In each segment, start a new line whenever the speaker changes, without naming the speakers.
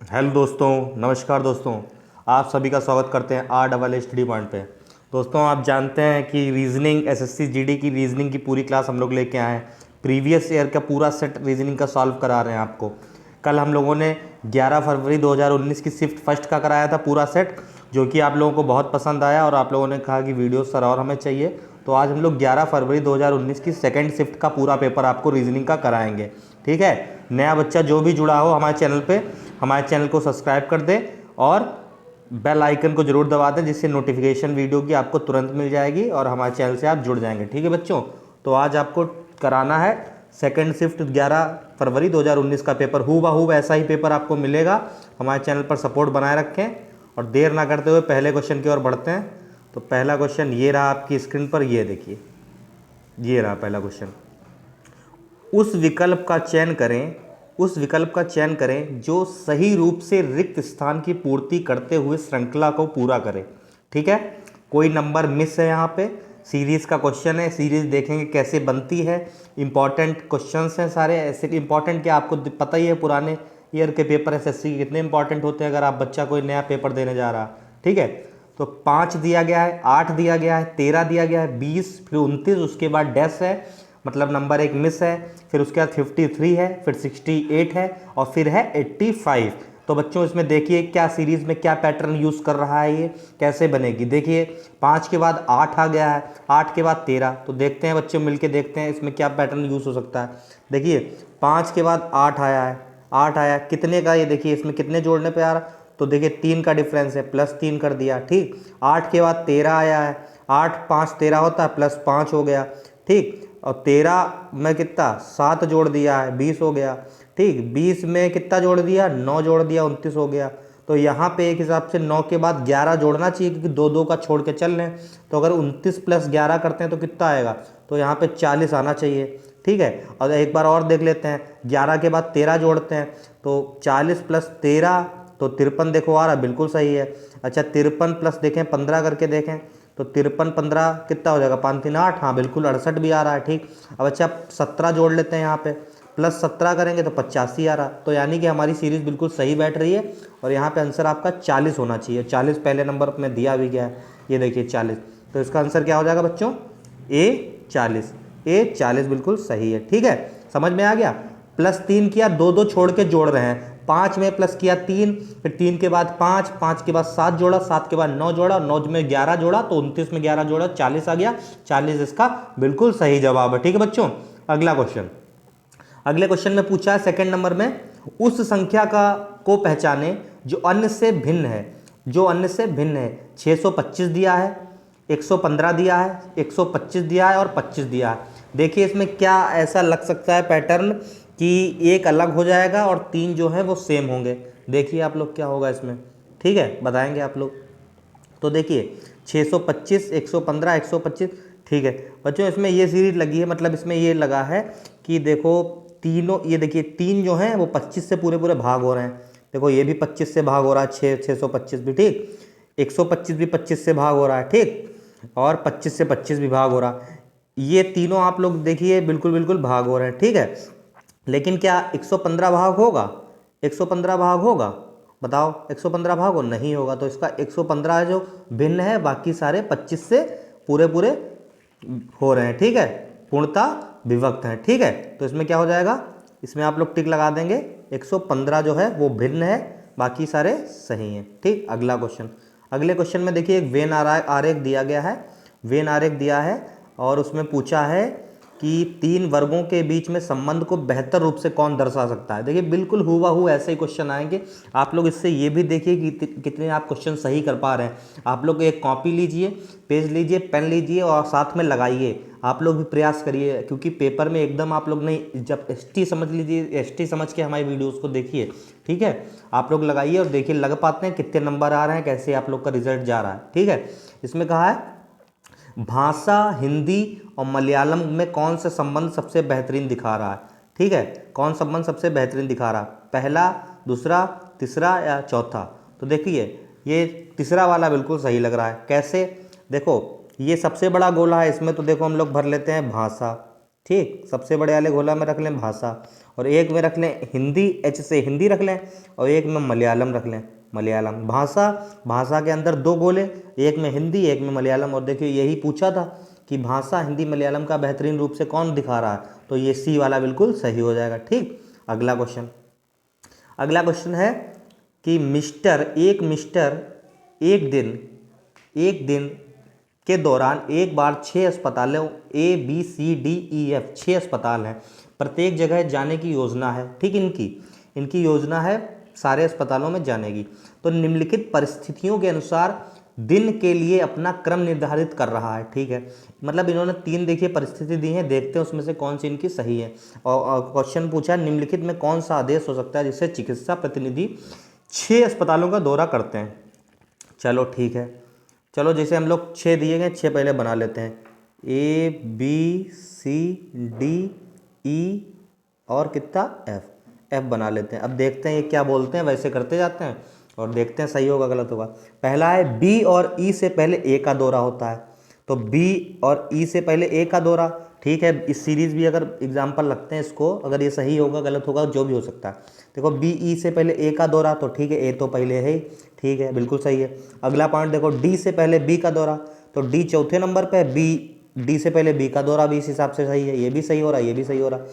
Hello दोस्तों, नमस्कार दोस्तों। आप सभी का स्वागत करते हैं RSS स्टडी पॉइंट पे। दोस्तों, आप जानते हैं कि रीजनिंग एसएससी जीडी की रीजनिंग की पूरी क्लास हम लोग लेके आए हैं। प्रीवियस ईयर का पूरा सेट रीजनिंग का सॉल्व करा रहे हैं आपको। कल हम लोगों ने 11 फरवरी 2019 की शिफ्ट फर्स्ट का कराया था पूरा सेट, जो कि आप लोगों को बहुत पसंद आया और आप लोगों ने कहा कि वीडियो सर और हमें चाहिए। तो आज हम लोग 11 फरवरी 2019 की सेकेंड शिफ्ट का पूरा पेपर आपको रीजनिंग का कराएंगे। ठीक है। नया बच्चा जो भी जुड़ा हो हमारे चैनल पे, हमारे चैनल को सब्सक्राइब कर दें और बेल आइकन को जरूर दबा दें, जिससे नोटिफिकेशन वीडियो की आपको तुरंत मिल जाएगी और हमारे चैनल से आप जुड़ जाएंगे। ठीक है बच्चों, तो आज आपको कराना है सेकेंड शिफ्ट 11 फरवरी 2019 का पेपर। हूबहू ऐसा ही पेपर आपको मिलेगा। हमारे चैनल पर सपोर्ट बनाए रखें और देर ना करते हुए पहले क्वेश्चन की ओर बढ़ते हैं। तो पहला क्वेश्चन ये रहा आपकी स्क्रीन पर, ये देखिए, ये रहा पहला क्वेश्चन। उस विकल्प का चयन करें जो सही रूप से रिक्त स्थान की पूर्ति करते हुए श्रृंखला को पूरा करे। ठीक है, कोई नंबर मिस है यहाँ पे। सीरीज का क्वेश्चन है, सीरीज देखेंगे कैसे बनती है। इंपॉर्टेंट क्वेश्चंस हैं सारे। ऐसे इंपॉर्टेंट क्या, आपको पता ही है पुराने ईयर के पेपर एसएससी के कितने इंपॉर्टेंट होते हैं अगर आप बच्चा कोई नया पेपर देने जा रहा। ठीक है, तो 5 दिया गया है, 8 दिया गया है, 13 दिया गया है, 20, फिर 29, उसके बाद डैश है, मतलब नंबर एक मिस है। फिर उसके बाद 53 है, फिर 68 है और फिर है 85। तो बच्चों इसमें देखिए क्या सीरीज में क्या पैटर्न यूज़ कर रहा है, ये कैसे बनेगी। देखिए 5 के बाद 8 आ गया है, 8 के बाद 13। तो देखते हैं बच्चों, मिलके देखते हैं इसमें क्या पैटर्न यूज़ हो सकता है। देखिए 5 के बाद 8 आया है, 8 आया कितने का, ये देखिए इसमें कितने जोड़ने पे आ रहा। तो देखिए 3 का डिफरेंस है, +3 कर दिया। ठीक, 8 के बाद 13 आया है, 8 5 13 होता है, +5 हो गया। ठीक, और 13 में कितना 7 जोड़ दिया है, 20 हो गया। ठीक, 20 में कितना जोड़ दिया, 9 जोड़ दिया, 29 हो गया। तो यहाँ पे एक हिसाब से 9 के बाद 11 जोड़ना चाहिए, क्योंकि 2 का छोड़ के चल रहे हैं। तो अगर 29 + 11 करते हैं तो कितना आएगा, तो यहाँ पे 40 आना चाहिए। ठीक है, और एक बार और देख लेते हैं, 11 के बाद 13 जोड़ते हैं तो 40 + 13 तो 53 देखो आ रहा, बिल्कुल सही है। अच्छा 53 प्लस देखें 15 करके देखें तो 53 15 कितना हो जाएगा, 5 3 8, हाँ बिल्कुल 68 भी आ रहा है। ठीक, अब अच्छा 17 जोड़ लेते हैं यहाँ पे, +17 करेंगे तो 85 आ रहा। तो यानी कि हमारी सीरीज बिल्कुल सही बैठ रही है और यहाँ पे आंसर आपका 40 होना चाहिए। 40 पहले नंबर में दिया भी गया है, ये देखिए 40। तो इसका आंसर क्या हो जाएगा बच्चों, A40 बिल्कुल सही है। ठीक है, समझ में आ गया। +3 किया, 2 छोड़ के जोड़ रहे हैं। 5 में प्लस किया 3, फिर 3 के बाद 5, 5 के बाद 7 जोड़ा, 7 के बाद 9 जोड़ा, 9 में 11 जोड़ा तो 29 में 11 जोड़ा 40 आ गया। 40 इसका बिल्कुल सही जवाब है। ठीक है बच्चों, अगला क्वेश्चन। अगले क्वेश्चन में पूछा है सेकंड नंबर में, उस संख्या का को पहचाने जो अन्य से भिन्न है। 625 दिया है, 115 दिया है, 125 दिया है और 25 दिया है। देखिए इसमें क्या ऐसा लग सकता है पैटर्न कि एक अलग हो जाएगा और 3 जो है वो सेम होंगे। देखिए आप लोग क्या होगा इसमें। ठीक है, बताएंगे आप लोग। तो देखिए 625, 115, 125। ठीक है बच्चों, इसमें ये सीरीज लगी है, मतलब इसमें ये लगा है कि देखो तीनों, ये देखिए 3 जो हैं वो 25 से पूरे पूरे भाग हो रहे हैं। देखो ये भी 25 से भाग हो रहा है, 625 भी। ठीक, 125 भी 25 से भाग हो रहा है। ठीक, और 25 से 25 भी भाग हो रहा है। ये तीनों आप लोग देखिए बिल्कुल बिल्कुल भाग हो रहे हैं। ठीक है, लेकिन क्या 115 भाग होगा, 115 भाग होगा, बताओ 115 भाग हो, नहीं होगा। तो इसका 115 जो भिन्न है, बाकी सारे 25 से पूरे पूरे हो रहे हैं। ठीक है, पूर्णतः विभक्त हैं। ठीक है, तो इसमें क्या हो जाएगा, इसमें आप लोग टिक लगा देंगे, 115 जो है वो भिन्न है, बाकी सारे सही हैं। ठीक, अगला क्वेश्चन। अगले क्वेश्चन में देखिए एक वेन आरेख दिया गया है, वेन आरेख दिया है और उसमें पूछा है कि 3 वर्गों के बीच में संबंध को बेहतर रूप से कौन दर्शा सकता है। देखिए बिल्कुल हूबहू ऐसे ही क्वेश्चन आएंगे। आप लोग इससे ये भी देखिए कि कितने आप क्वेश्चन सही कर पा रहे हैं। आप लोग एक कॉपी लीजिए, पेज लीजिए, पेन लीजिए और साथ में लगाइए। आप लोग भी प्रयास करिए, क्योंकि पेपर में एकदम आप लोग नहीं, जब एसटी समझ लीजिए, एसटी समझ के हमारी वीडियोज़ को देखिए। ठीक है, आप लोग लगाइए और देखिए लग पाते हैं कितने नंबर आ रहे हैं, कैसे आप लोग का रिजल्ट जा रहा है। ठीक है, इसमें कहा है भाषा हिंदी और मलयालम में कौन सा संबंध सबसे बेहतरीन दिखा रहा है। ठीक है, कौन संबंध सबसे बेहतरीन दिखा रहा है, पहला, दूसरा, तीसरा या चौथा। तो देखिए ये तीसरा वाला बिल्कुल सही लग रहा है। कैसे, देखो ये सबसे बड़ा गोला है, इसमें तो देखो हम लोग भर लेते हैं भाषा। ठीक, सबसे बड़े वाले गोला में रख लें भाषा और एक में रख लें हिंदी, एच से हिंदी रख लें, और एक में मलयालम रख लें, मलयालम। भाषा, भाषा के अंदर दो गोले, एक में हिंदी एक में मलयालम। और देखिए यही पूछा था कि भाषा हिंदी मलयालम का बेहतरीन रूप से कौन दिखा रहा है, तो ये सी वाला बिल्कुल सही हो जाएगा। ठीक, अगला क्वेश्चन, अगला क्वेश्चन है कि मिस्टर एक दिन के दौरान एक बार 6 अस्पतालों A B C D E F 6 अस्पताल हैं, प्रत्येक जगह जाने की योजना है। ठीक, इनकी योजना है सारे अस्पतालों में जाने की। तो निम्नलिखित परिस्थितियों के अनुसार दिन के लिए अपना क्रम निर्धारित कर रहा है। ठीक है, मतलब इन्होंने 3 देखिए परिस्थिति दी हैं, देखते हैं उसमें से कौन सी इनकी सही है। और क्वेश्चन पूछा है निम्नलिखित में कौन सा आदेश हो सकता है जिससे चिकित्सा प्रतिनिधि 6 अस्पतालों का दौरा करते हैं। चलो ठीक है, चलो जैसे हम लोग 6 दिए गए, 6 पहले बना लेते हैं, ए बी सी डी ई और कितना एफ बना लेते हैं। अब देखते हैं ये क्या बोलते हैं, वैसे करते जाते हैं और देखते हैं सही होगा गलत होगा। पहला है बी और ई से पहले ए का दौरा होता है, तो बी और ई से पहले ए का दौरा। ठीक है, इस सीरीज भी अगर एग्जाम्पल लगते हैं इसको, अगर ये सही होगा गलत होगा जो भी हो सकता है। देखो बी ई से पहले ए का दौरा, तो ठीक है ए तो पहले है ही, ठीक है बिल्कुल सही है। अगला पॉइंट देखो डी से पहले बी का दौरा, तो डी चौथे नंबर पे, बी डी से पहले बी का दौरा भी इस हिसाब से सही है, ये भी सही हो रहा है, ये भी सही हो रहा है।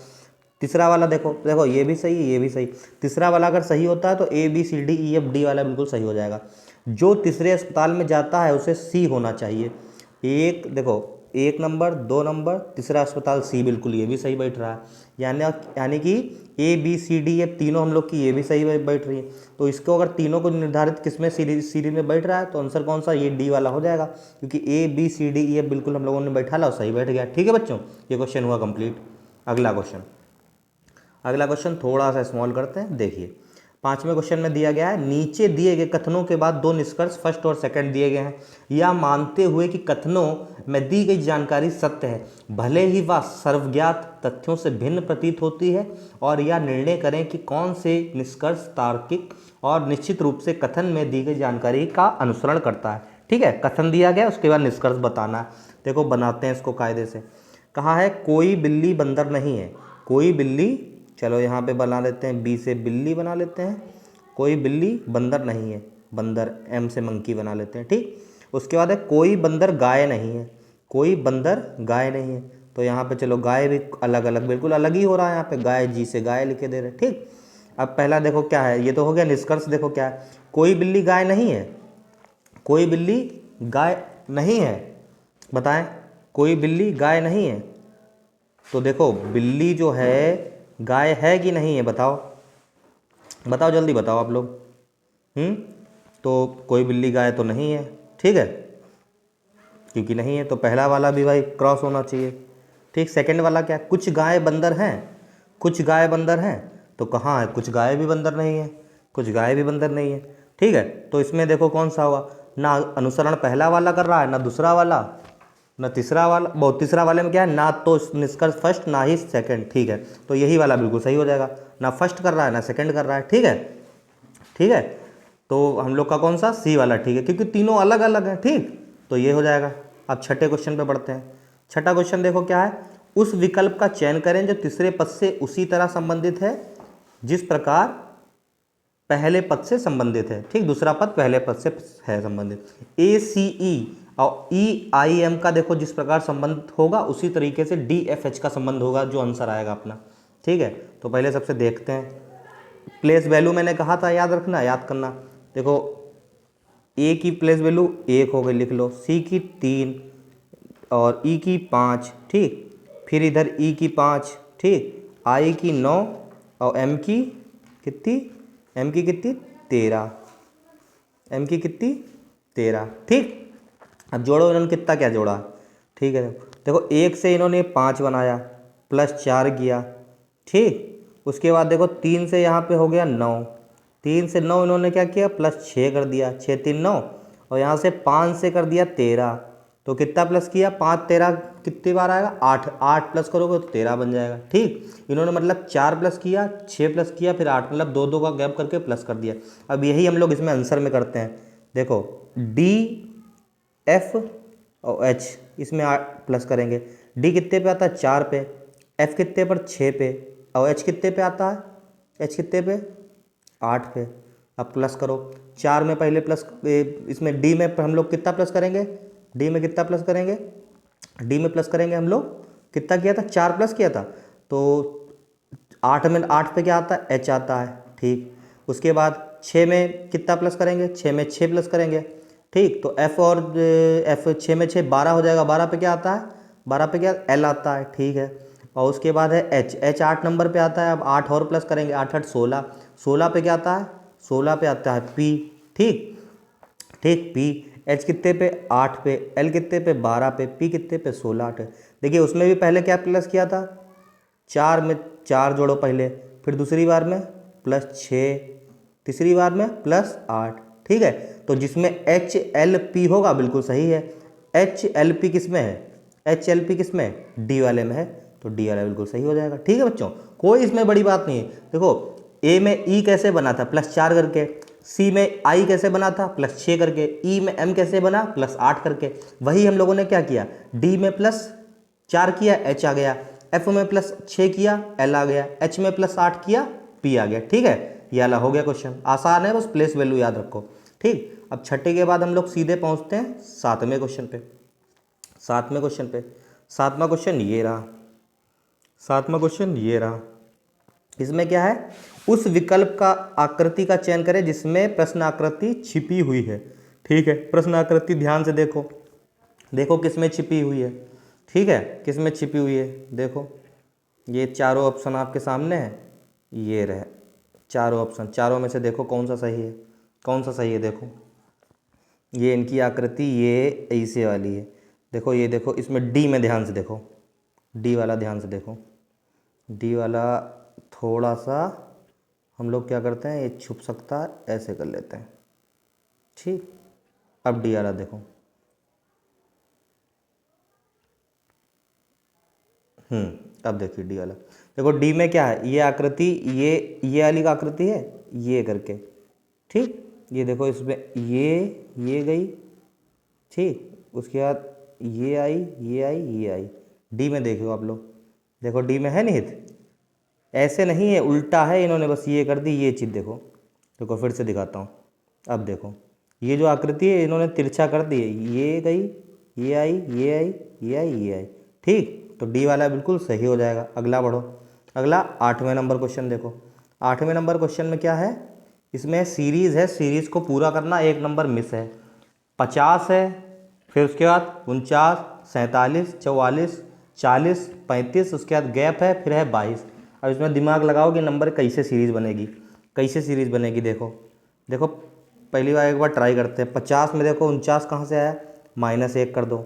तीसरा वाला देखो ये भी सही है, ये भी सही। तीसरा वाला अगर सही होता है तो A B C D E F D वाला बिल्कुल सही हो जाएगा। जो तीसरे अस्पताल में जाता है उसे सी होना चाहिए। एक देखो 1 नंबर 2 नंबर तीसरा अस्पताल सी, बिल्कुल ये भी सही बैठ रहा है। यानी कि A B C D F तीनों हम लोग की ये भी सही बैठ रही है। तो इसको अगर तीनों को निर्धारित किसमें सीरीज में बैठ रहा है, तो आंसर कौन सा, ये डी वाला हो जाएगा, क्योंकि A B C D E F बिल्कुल हम लोगों ने बैठा ला और सही बैठ गया। ठीक है बच्चों, ये क्वेश्चन हुआ कंप्लीट। अगला क्वेश्चन थोड़ा सा स्मॉल करते हैं। देखिए 5वें क्वेश्चन में दिया गया है, नीचे दिए गए कथनों के बाद 2 निष्कर्ष फर्स्ट और सेकंड दिए गए हैं। यह मानते हुए कि कथनों में दी गई जानकारी सत्य है, भले ही वह सर्वज्ञात तथ्यों से भिन्न प्रतीत होती है, और यह निर्णय करें कि कौन से निष्कर्ष तार्किक और निश्चित रूप से कथन में दी गई जानकारी का अनुसरण करता है। ठीक है, कथन दिया गया उसके बाद निष्कर्ष बताना है। देखो बनाते हैं इसको कायदे से। कहा है कोई बिल्ली बंदर नहीं है, कोई बिल्ली, चलो यहाँ पे बना लेते हैं, बी से बिल्ली बना लेते हैं, कोई बिल्ली बंदर नहीं है, बंदर एम से मंकी बना लेते हैं। ठीक, उसके बाद है कोई बंदर गाय नहीं है, कोई बंदर गाय नहीं है, तो यहाँ पे चलो गाय भी अलग अलग बिल्कुल अलग ही हो रहा है, यहाँ पे गाय जी से गाय लिखे दे रहे। ठीक, अब पहला देखो क्या है, ये तो हो गया निष्कर्ष। देखो क्या है, कोई बिल्ली गाय नहीं है, कोई बिल्ली गाय नहीं है, बताएं कोई बिल्ली गाय नहीं है। तो देखो बिल्ली जो है गाय है कि नहीं है, बताओ बताओ जल्दी बताओ आप लोग। तो कोई बिल्ली गाय तो नहीं है, ठीक है, क्योंकि नहीं है तो पहला वाला भी भाई क्रॉस होना चाहिए। ठीक, सेकंड वाला क्या, कुछ गाय बंदर हैं, कुछ गाय बंदर हैं, तो कहाँ है, कुछ गाय भी बंदर नहीं है, कुछ गाय भी बंदर नहीं है। ठीक है, तो इसमें देखो कौन सा हुआ, ना अनुसरण पहला वाला कर रहा है, ना दूसरा वाला, ना तीसरा वाला। बहुत तीसरा वाले में क्या है, ना तो निष्कर्ष फर्स्ट ना ही सेकंड। ठीक है, तो यही वाला बिल्कुल सही हो जाएगा, ना फर्स्ट कर रहा है ना सेकंड कर रहा है। ठीक है, ठीक है, तो हम लोग का कौन सा, सी वाला। ठीक है, क्योंकि तीनों अलग अलग हैं। ठीक, तो ये हो जाएगा। अब छठे क्वेश्चन पे बढ़ते हैं। छठा क्वेश्चन देखो क्या है, उस विकल्प का चयन करें जो तीसरे पद से उसी तरह संबंधित है जिस प्रकार पहले पद से संबंधित है। ठीक, दूसरा पद पहले पद से है संबंधित। ए सी ई और ई आई एम का देखो जिस प्रकार संबंध होगा उसी तरीके से डी एफ एच का संबंध होगा, जो आंसर आएगा अपना। ठीक है, तो पहले सबसे देखते हैं। प्लेस वैल्यू मैंने कहा था याद रखना, याद करना। देखो ए की प्लेस वैल्यू 1 हो गई, लिख लो, सी की 3 और ई की 5। ठीक, फिर इधर ई की 5, ठीक, आई की 9 और एम की कितनी, एम की कितनी 13, एम की कितनी 13। ठीक, अब जोड़ो इन्होंने कितना क्या जोड़ा। ठीक है, देखो 1 से इन्होंने 5 बनाया प्लस 4 किया। ठीक, उसके बाद देखो 3 से यहाँ पे हो गया 9, 3 से 9 इन्होंने क्या किया प्लस 6 कर दिया, 6 3 9, और यहाँ से 5 से कर दिया 13। तो कितना प्लस किया, 5 13 कितनी बार आएगा, 8, 8 प्लस करोगे तो 13 बन जाएगा। ठीक, इन्होंने मतलब 4 प्लस किया, 6 प्लस किया, फिर 8, मतलब 2 2 का गैप करके प्लस कर दिया। अब यही हम लोग इसमें आंसर में करते हैं। देखो डी एफ और एच इसमें प्लस करेंगे। डी कितने पे आता है, 4 पे, एफ कितने पर 6 पे, और एच कितने पे आता है, एच कितने पे, 8 पे। अब प्लस करो, 4 में पहले प्लस, इसमें डी में हम लोग कितना प्लस करेंगे, डी में कितना प्लस करेंगे, डी में प्लस करेंगे हम लोग, कितना किया था, 4 प्लस किया था। तो 8 में 8 पे क्या आता है, एच आता है, ठीक। उसके बाद 6 में कितना प्लस करेंगे, 6 में 6 प्लस करेंगे, ठीक। तो एफ और एफ 6 में 6 12 हो जाएगा, 12 पे क्या आता है, 12 पे क्या, एल आता है, ठीक है। और उसके बाद है एच, एच 8 नंबर पे आता है। अब 8 और प्लस करेंगे, 8 8 16, 16 पे क्या आता है, 16 पे आता है पी, ठीक, ठीक। पी, एच कितने पे, 8 पे, एल कितने पे, 12 पे, पी कितने पे, 16 पे। देखिए उसमें भी पहले क्या प्लस किया था, 4 में 4 जोड़ो पहले, फिर दूसरी बार में प्लस 6, तीसरी बार में प्लस 8, ठीक है। तो जिसमें एच एल पी होगा बिल्कुल सही है। एच एल पी किस में है, एच एल पी किस में, डी वाले में है, तो डी वाला बिल्कुल सही हो जाएगा, ठीक है बच्चों। कोई इसमें बड़ी बात नहीं है। देखो ए में ई कैसे बना था, +4 करके, सी में आई कैसे बना था, +6 करके, ई में एम कैसे बना, +8 करके। वही हम लोगों ने क्या किया, डी में +4 किया, एच आ गया, एफ में +6 किया, एल आ गया, एच में +8 किया, पी आ गया, ठीक है। ये वाला हो गया क्वेश्चन, आसान है, बस प्लेस वैल्यू याद रखो, ठीक। अब छठे के बाद हम लोग सीधे पहुंचते हैं 7वें क्वेश्चन पे। 7वें क्वेश्चन पे, 7वां क्वेश्चन ये रहा, 7वां क्वेश्चन ये रहा। इसमें क्या है, उस विकल्प का आकृति का चयन करें जिसमें प्रश्न आकृति छिपी हुई है, ठीक है। प्रश्न आकृति ध्यान से देखो, देखो किसमें छिपी हुई है, ठीक है, किसमें छिपी हुई है। देखो ये चारों ऑप्शन आपके सामने है, ये रहे चारों ऑप्शन, चारों में से देखो कौन सा सही है, कौन सा सही है। देखो ये इनकी आकृति ये ऐसे वाली है, देखो ये देखो, इसमें डी में ध्यान से देखो, डी वाला ध्यान से देखो, डी वाला थोड़ा सा हम लोग क्या करते हैं, ये छुप सकता है, ऐसे कर लेते हैं, ठीक। अब डी वाला देखो, अब देखिए डी वाला, देखो डी में क्या है, ये आकृति, ये वाली का आकृति है, ये करके, ठीक। ये देखो इसमें ये गई, ठीक। उसके बाद ये आई, ये आई, ये आई। डी में देखो आप लोग, देखो डी में है निहित, ऐसे नहीं है, उल्टा है, इन्होंने बस ये कर दी, ये चीज़ देखो, देखो फिर से दिखाता हूँ। अब देखो ये जो आकृति है इन्होंने तिरछा कर दी है, ये गई, ये आई, ये आई, ये आई, ये आई, ठीक। तो डी वाला बिल्कुल सही हो जाएगा। अगला बढ़ो, अगला 8वें नंबर क्वेश्चन देखो। 8वें नंबर क्वेश्चन में क्या है, इसमें सीरीज़ है, सीरीज़ को पूरा करना, 1 नंबर मिस है। 50 है, फिर उसके बाद 49, 47, 44, 40, 35, उसके बाद गैप है, फिर है 22। अब इसमें दिमाग लगाओ कि नंबर कैसे सीरीज़ बनेगी, कैसे सीरीज़ बनेगी। देखो देखो पहली बार एक बार ट्राई करते हैं। 50 में देखो 49 कहाँ से आया, -1 कर दो,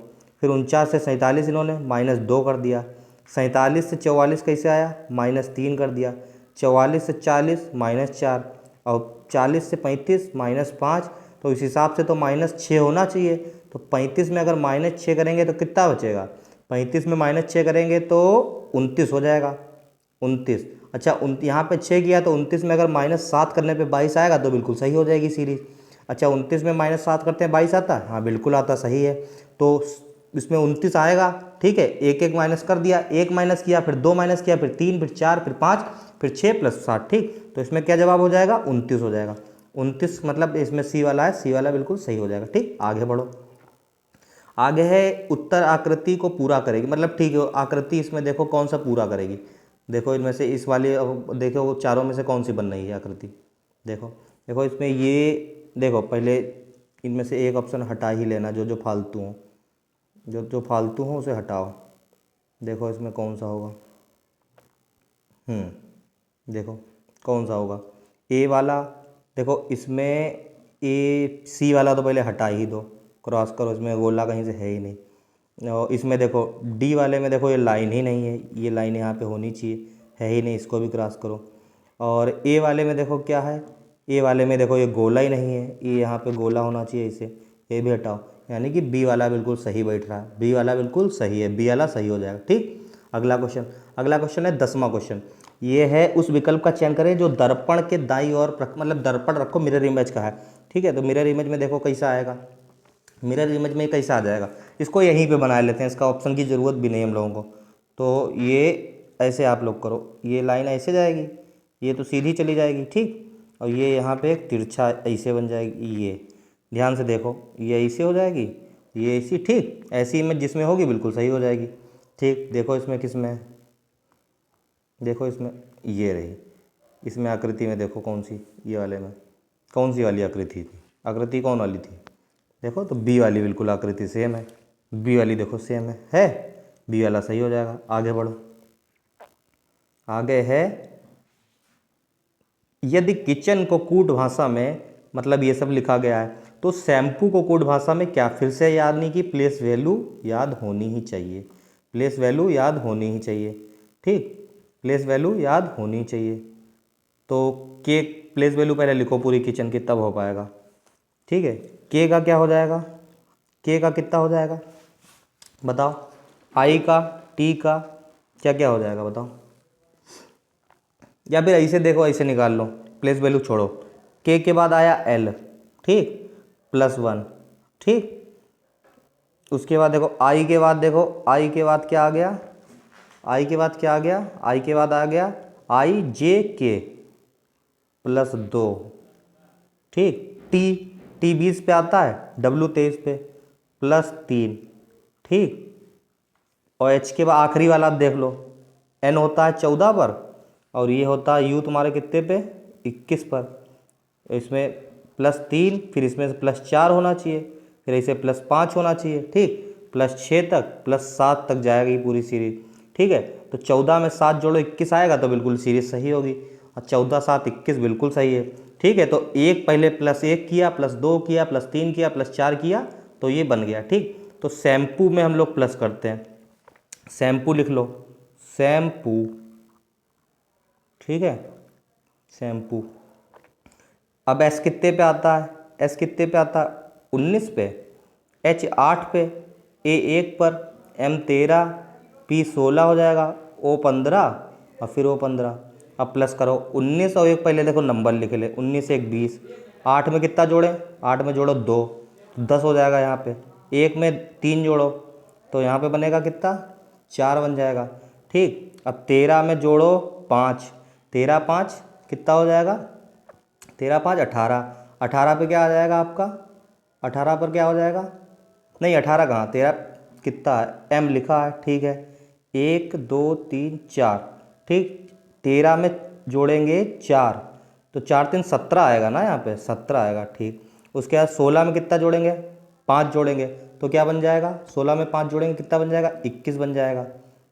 फिर 49 से 47 इन्होंने -2 कर दिया, 47 से 44 कैसे आया, -3 कर दिया, 44 से 40 -4, और 40 से 35 -5। तो इस हिसाब से तो -6 होना चाहिए। तो 35 में अगर -6 करेंगे तो कितना बचेगा, 35 में -6 करेंगे तो 29 हो जाएगा, 29। अच्छा यहाँ पे 6 किया तो 29 में अगर -7 करने पे 22 आएगा तो बिल्कुल सही हो जाएगी सीरीज़। अच्छा 29 में -7 करते हैं 22 आता है, हाँ बिल्कुल आता, सही है। तो इसमें 29 आएगा, ठीक है। एक एक माइनस कर दिया, एक माइनस किया, फिर 2 माइनस किया, फिर 3, फिर 4, फिर 5, फिर 6 + 7, ठीक। तो इसमें क्या जवाब हो जाएगा, 29 हो जाएगा। 29 मतलब इसमें सी वाला है, सी वाला बिल्कुल सही हो जाएगा, ठीक। आगे बढ़ो, आगे है उत्तर आकृति को पूरा करेगी, मतलब ठीक है, आकृति इसमें देखो कौन सा पूरा करेगी। देखो इनमें से इस वाली, देखो वो चारों में से कौन सी बन रही है आकृति। देखो देखो इसमें ये देखो, पहले इनमें से एक ऑप्शन हटा ही लेना, जो जो फालतू हो, जो जो फालतू हो उसे हटाओ। देखो इसमें कौन सा होगा, देखो कौन सा होगा, ए वाला। देखो इसमें ए सी वाला तो पहले हटा ही दो, क्रॉस करो, इसमें गोला कहीं से है ही नहीं। और इसमें देखो डी वाले में देखो ये लाइन ही नहीं है, ये लाइन यहाँ पे होनी चाहिए, है ही नहीं, इसको भी क्रॉस करो। और ए वाले में देखो क्या है, ए वाले में देखो ये गोला ही नहीं है, ये यहाँ पे गोला होना चाहिए, इसे ये भी हटाओ। यानी कि बी वाला बिल्कुल सही बैठ रहा है, बी वाला बिल्कुल सही है, बी वाला सही हो जाएगा, ठीक। अगला क्वेश्चन, अगला क्वेश्चन है 10वां क्वेश्चन। ये है उस विकल्प का चयन करें जो दर्पण के दाईं ओर, मतलब दर्पण रखो, मिरर इमेज का है, ठीक है। तो मिरर इमेज में देखो कैसा आएगा, मिरर इमेज में कैसा आ जाएगा, इसको यहीं पे बना लेते हैं, इसका ऑप्शन की ज़रूरत भी नहीं हम लोगों को। तो ये ऐसे आप लोग करो, ये लाइन ऐसे जाएगी, ये तो सीधी चली जाएगी, ठीक। और ये यहाँ पे एक तिरछा ऐसे बन जाएगी, ये ध्यान से देखो, ये ऐसे हो जाएगी, ये ऐसी, ठीक। ऐसी इमेज जिसमें होगी बिल्कुल सही हो जाएगी, ठीक। देखो इसमें किस में है, देखो इसमें ये रही, इसमें आकृति में देखो कौन सी, ये वाले में कौन सी वाली आकृति थी, आकृति कौन वाली थी, देखो तो बी वाली बिल्कुल आकृति सेम है, बी वाली देखो सेम है, बी वाला सही हो जाएगा। आगे बढ़ो, आगे है यदि किचन को कूट भाषा में, मतलब ये सब लिखा गया है, तो शैम्पू को कूट भाषा में क्या, फिर से याद नहीं की, प्लेस वैल्यू याद होनी ही चाहिए, प्लेस वैल्यू याद होनी ही चाहिए, ठीक। प्लेस वैल्यू याद होनी चाहिए। तो के प्लेस वैल्यू पहले लिखो पूरी किचन की, तब हो पाएगा, ठीक है। के का क्या हो जाएगा, के का कितना हो जाएगा बताओ, आई का, टी का क्या क्या हो जाएगा बताओ, या फिर ऐसे देखो, ऐसे निकाल लो, प्लेस वैल्यू छोड़ो, के बाद आया एल, ठीक, +1, ठीक। उसके बाद देखो आई के बाद, देखो आई के बाद क्या आ गया, आई के बाद क्या आ गया, आई के बाद आ गया आई जे के +2, ठीक। टी 20 पे आता है, W 23 पे +3, ठीक। और एच के बाद आखिरी वाला आप देख लो, एन होता है 14 पर, और ये होता है यू तुम्हारे कितने पे, 21 पर। इसमें +3, फिर इसमें से +4 होना चाहिए, फिर इसे +5 होना चाहिए, ठीक। +6 तक, +7 तक जाएगी पूरी सीरीज, ठीक है। तो 14 में 7 जोड़ो 21 आएगा, तो बिल्कुल सीरीज सही होगी, और 14 7 21 बिल्कुल सही है, ठीक है। तो एक पहले +1 किया, +2 किया, +3 किया, +4 किया, तो ये बन गया, ठीक। तो शैम्पू में हम लोग प्लस करते हैं, शैम्पू लिख लो, शैम्पू, ठीक है, शैम्पू। अब एस कितने पे आता है, एस कितने पे आता है, 19 पे, एच 8 पे, ए 1 पर, एम 13, पी 16 हो जाएगा, ओ 15, और फिर ओ 15। अब प्लस करो 19 और एक, पहले देखो नंबर लिख ले, 19 1 20, 8 में कितना जोड़ें, 8 में जोड़ो 2, 10 हो जाएगा यहाँ पे, 1 में 3 जोड़ो, तो यहाँ पे बनेगा कितना, 4 बन जाएगा, ठीक। अब 13 में जोड़ो 5, 13 5 कितना हो जाएगा, 13 5 18, 18 पे क्या आ जाएगा आपका, 18 पर क्या हो जाएगा, नहीं 18 कहाँ, 13 कितना है, एम लिखा है, ठीक है। 1 2 3 4, ठीक। 13 में जोड़ेंगे 4, तो 4 3 17 आएगा ना, यहाँ पे 17 आएगा, ठीक। उसके बाद 16 में कितना जोड़ेंगे, 5 जोड़ेंगे, तो क्या बन जाएगा, 16 में 5 जोड़ेंगे कितना बन जाएगा, 21 बन जाएगा,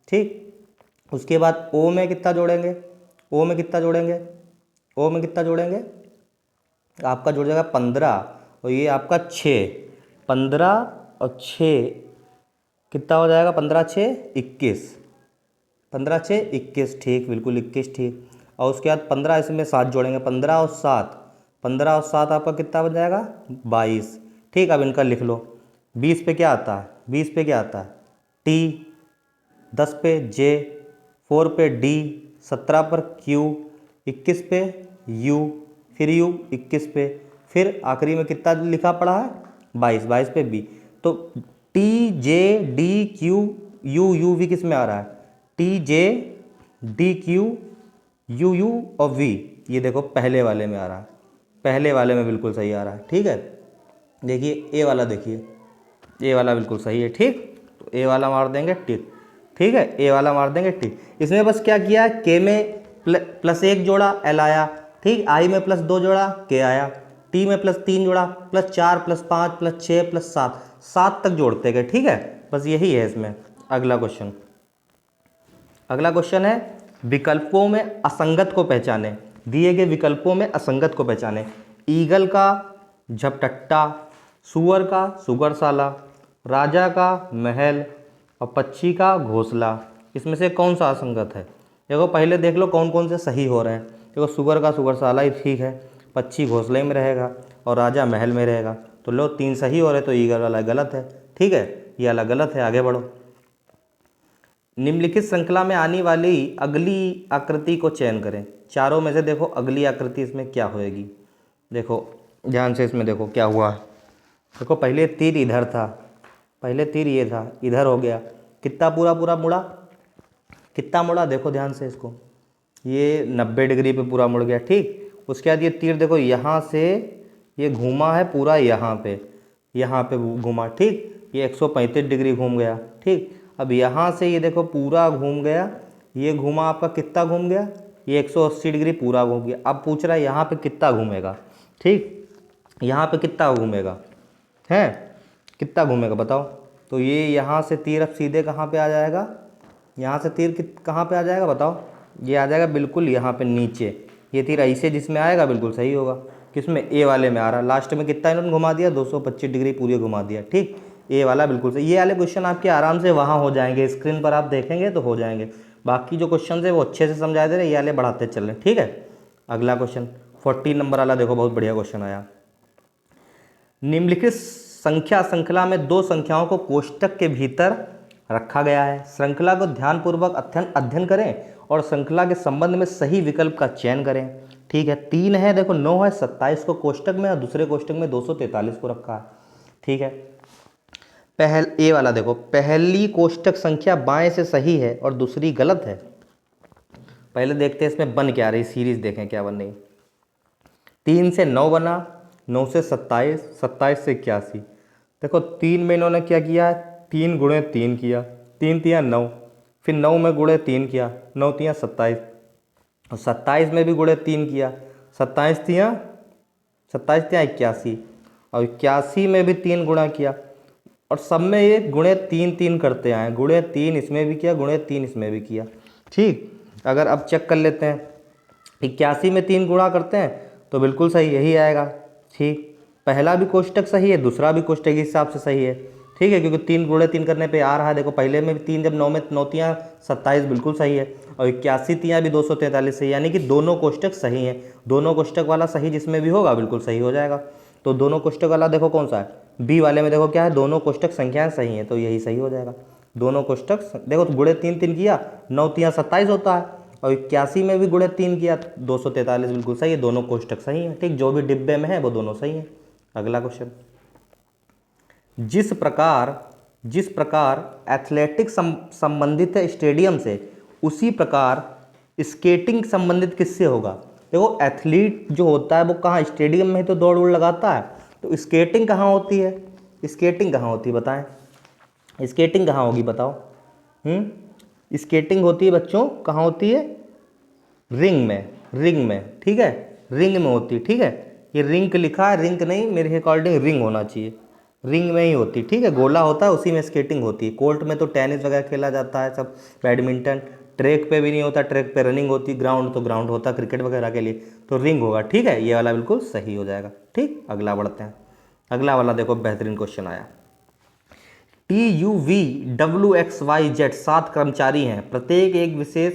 ठीक। उसके बाद ओ में कितना जोड़ेंगे, ओ में कितना जोड़ेंगे, ओ में कितना जोड़ेंगे, आपका जुड़ जाएगा 15, और ये आपका 6, 15 और 6 कितना हो जाएगा, 15 6 21, 15 6 21, ठीक, बिल्कुल 21, ठीक। और उसके बाद 15 इसमें 7 जोड़ेंगे, 15 और 7, 15 और 7 आपका कितना बन जाएगा, 22, ठीक। अब इनका लिख लो, 20 पे क्या आता है, 20 पे क्या आता है, टी, 10 पे जे, 4 पे डी, 17 पर क्यू, 21 पे यू, फिर यू 21 पे, फिर आखिरी में कितना लिखा पड़ा है, 22, 22 पे बी। तो T J D Q U, U V किस में आ रहा है, T J D Q U U और वी, ये देखो पहले वाले में आ रहा है, पहले वाले में बिल्कुल सही आ रहा है, ठीक है। देखिए ए वाला, देखिए ए वाला बिल्कुल सही है, ठीक। तो ए वाला मार देंगे टिक, ठीक है, ए वाला मार देंगे टिक। इसमें बस क्या किया, के में +1 जोड़ा, एल आया, ठीक। आई में +2 जोड़ा, के आया, टी में +3 जोड़ा, +4 +5 +6 +7, 7 तक जोड़ते गए, ठीक है। बस यही है इसमें। अगला क्वेश्चन, अगला क्वेश्चन है विकल्पों में असंगत को पहचाने, दिए गए विकल्पों में असंगत को पहचाने। ईगल का झपटट्टा, सुअर का सुगरशाला, राजा का महल और पक्षी का घोंसला, इसमें से कौन सा असंगत है। देखो पहले देख लो कौन कौन से सही हो रहे हैं। देखो सुअर का सुगरशाला ही ठीक है, पक्षी घोंसले में रहेगा और राजा महल में रहेगा, तो लो 3 सही हो रहे, तो ईगल वाला गलत है, ठीक है, ये वाला गलत है। आगे बढ़ो, निम्नलिखित श्रृंखला में आने वाली अगली आकृति को चयन करें। चारों में से देखो अगली आकृति इसमें क्या होएगी, देखो ध्यान से इसमें देखो क्या हुआ है। देखो पहले तीर इधर था, पहले तीर ये था, इधर हो गया, कितना पूरा पूरा मुड़ा, कितना मुड़ा देखो ध्यान से इसको, ये 90 डिग्री पे पूरा मुड़ गया, ठीक। उसके बाद ये तीर देखो यहाँ से ये घूमा है पूरा यहाँ पे घूमा, ठीक। ये 135 डिग्री घूम गया, ठीक। अब यहाँ से ये देखो पूरा घूम गया, ये घूमा आपका कितना घूम गया, ये 180 डिग्री पूरा घूम गया। अब पूछ रहा है यहाँ पे कितना घूमेगा, ठीक, यहाँ पे कितना घूमेगा है, कितना घूमेगा बताओ। तो ये यहाँ से तीर अब सीधे कहाँ पे आ जाएगा, यहाँ से तीर कहाँ पे आ जाएगा बताओ, ये आ जाएगा बिल्कुल यहाँ पे नीचे। ये तीर ऐसे जिसमें आएगा बिल्कुल सही होगा, किसमें, ए वाले में आ रहा है। लास्ट में कितना इन्होंने घुमा दिया, 225 डिग्री पूरी घुमा दिया, ठीक। ए वाला बिल्कुल सही। ये वाले क्वेश्चन आपके आराम से वहाँ हो जाएंगे, स्क्रीन पर आप देखेंगे तो हो जाएंगे। बाकी जो क्वेश्चन है वो अच्छे से समझा दे रहे, ये वाले बढ़ाते चल रहे, ठीक है। अगला क्वेश्चन 40 नंबर वाला देखो, बहुत बढ़िया क्वेश्चन आया। निम्नलिखित संख्या श्रृंखला में दो संख्याओं को कोष्टक के भीतर रखा गया है। श्रृंखला को ध्यानपूर्वक अध्ययन करें और श्रृंखला के संबंध में सही विकल्प का चयन करें, ठीक है। 3 है देखो, 9 है, 27 को कोष्टक में और दूसरे कोष्टक में 243 को रखा है, ठीक है। ए वाला देखो, पहली कोष्टक संख्या बाएं से सही है और दूसरी गलत है। पहले देखते हैं इसमें बन क्या रही, सीरीज देखें क्या बन रही। 3 से 9 बना, 9 से 27, 27 से 81। देखो 3 में इन्होंने क्या किया, 3 गुणे 3 किया, 3 तिया 9, फिर 9 में गुणे 3 किया, 9 तिया 27, और 27 में भी गुणे 3 किया, 27 तिया 81, और 81 में भी 3 गुणा किया, और सब में ये गुणे 3 करते आए, गुणे 3 इसमें भी किया, गुणे 3 इसमें भी किया, ठीक। अगर अब चेक कर लेते हैं, 81 में 3 गुणा करते हैं तो बिल्कुल सही यही आएगा, ठीक। पहला भी कोष्टक सही है, दूसरा भी कोष्टक के हिसाब से सही है, ठीक है, क्योंकि 3 गुणे 3 करने पे आ रहा है। देखो पहले में भी 3, जब 9 में 9 तियाँ 27 बिल्कुल सही है, और 81 तियाँ भी 243 सही, यानी कि दोनों कोष्टक सही हैं। दोनों कोष्टक वाला सही जिसमें भी होगा बिल्कुल सही हो जाएगा। तो दोनों कोष्टक वाला देखो कौन सा है, बी वाले में देखो क्या है, दोनों कोष्टक संख्याएँ सही हैं, तो यही सही हो जाएगा। दोनों कोष्टक देखो, गुणे 3 किया, 9 तियाँ 27 होता है, और 81 में भी गुणे 3 किया, 243 बिल्कुल सही है। दोनों कोष्टक सही हैं, ठीक। जो भी डिब्बे में है वो दोनों सही हैं। अगला क्वेश्चन, जिस प्रकार एथलेटिक्स संबंधित है स्टेडियम से, उसी प्रकार स्केटिंग संबंधित किससे होगा। देखो एथलीट जो होता है वो कहाँ, स्टेडियम में ही तो दौड़ वोड़ लगाता है, तो स्केटिंग कहाँ होती है, स्केटिंग कहाँ होती है बताएं, स्केटिंग कहाँ होगी बताओ। स्केटिंग होती है बच्चों, कहाँ होती है, रिंग में, ठीक है, रिंग में होती है, ठीक है। ये रिंग लिखा है, रिंग नहीं, मेरे अकॉर्डिंग रिंग होना चाहिए, रिंग में ही होती, ठीक है। गोला होता है उसी में स्केटिंग होती है। कोर्ट में तो टेनिस वगैरह खेला जाता है, सब बैडमिंटन। ट्रैक पे भी नहीं होता, ट्रैक पे रनिंग होती, ग्राउंड तो ग्राउंड होता है क्रिकेट वगैरह के लिए, तो रिंग होगा, ठीक है। ये वाला बिल्कुल सही हो जाएगा, ठीक। अगला बढ़ते हैं, अगला वाला देखो बेहतरीन क्वेश्चन आया। TUVWXYZ 7 कर्मचारी हैं, प्रत्येक एक विशेष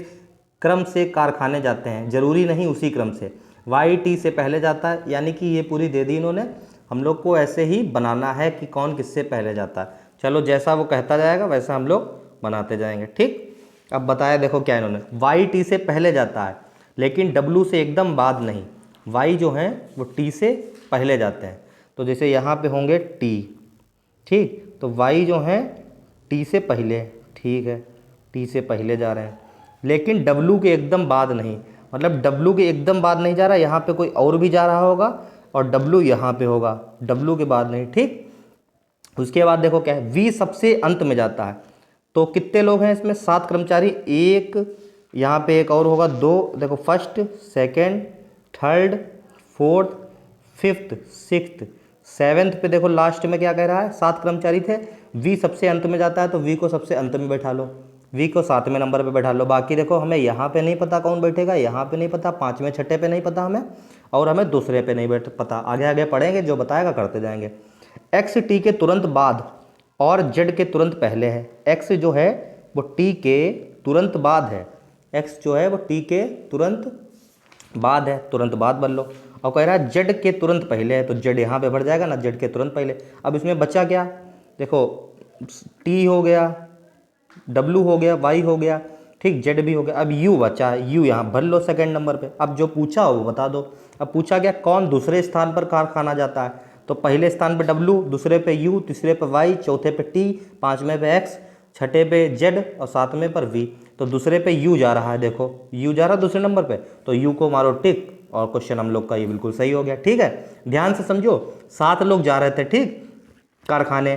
क्रम से कारखाने जाते हैं, जरूरी नहीं उसी क्रम से। YT से पहले जाता है, यानी कि ये पूरी दे दी इन्होंने, हम लोग को ऐसे ही बनाना है कि कौन किससे पहले जाता है। चलो जैसा वो कहता जाएगा वैसा हम लोग बनाते जाएंगे, ठीक। अब बताया देखो क्या इन्होंने, YT से पहले जाता है लेकिन W से एकदम बाद नहीं। Y जो हैं वो T से पहले जाते हैं, तो जैसे यहाँ पे होंगे T, ठीक, तो Y जो हैं T से पहले, ठीक है, T से पहले जा रहे हैं, लेकिन W के एकदम बाद नहीं, मतलब W के एकदम बाद नहीं जा रहा, यहाँ पे कोई और भी जा रहा होगा और W यहाँ पे होगा, W के बाद नहीं, ठीक। उसके बाद देखो क्या है, V सबसे अंत में जाता है, तो कितने लोग हैं इसमें, 7 कर्मचारी, एक यहाँ पे एक और होगा, 2, देखो first, second, third, fourth, fifth, sixth, seventh पे देखो लास्ट में क्या कह रहा है, 7 कर्मचारी थे। V सबसे अंत में जाता है तो V को सबसे अंत में बैठा लो, V को 7वें नंबर पे बैठा लो। बाकी देखो हमें यहाँ पे नहीं पता कौन बैठेगा, यहाँ पे नहीं पता, 5वें 6ठे पे नहीं पता हमें, और हमें दूसरे पे नहीं पता। आगे आगे पढ़ेंगे, जो बताएगा करते जाएंगे। X T के तुरंत बाद और Z के तुरंत पहले है। X जो है वो T के तुरंत बाद है, X जो है वो T के तुरंत बाद है, तुरंत बाद बन लो। और कह रहा है Z के तुरंत पहले है, तो Z यहाँ पे बढ़ जाएगा ना, Z के तुरंत पहले। अब इसमें बचा क्या, देखो T हो गया, W हो गया, Y हो गया, ठीक, Z भी हो गया। अब U बचा है, U यहाँ भर लो सेकंड नंबर पे। अब जो पूछा हो वो बता दो। अब पूछा गया कौन दूसरे स्थान पर कारखाना जाता है, तो पहले स्थान पे W, दूसरे पे U, तीसरे पे Y, चौथे पे T, 5वें पे X, छठे पे जेड और सातवें पर वी, तो दूसरे पे यू जा रहा है, देखो यू जा रहा है दूसरे नंबर पे, तो यू को मारो टिक और क्वेश्चन हम लोग का ये बिल्कुल सही हो गया। ठीक है, ध्यान से समझो, 7 लोग जा रहे थे ठीक कारखाने,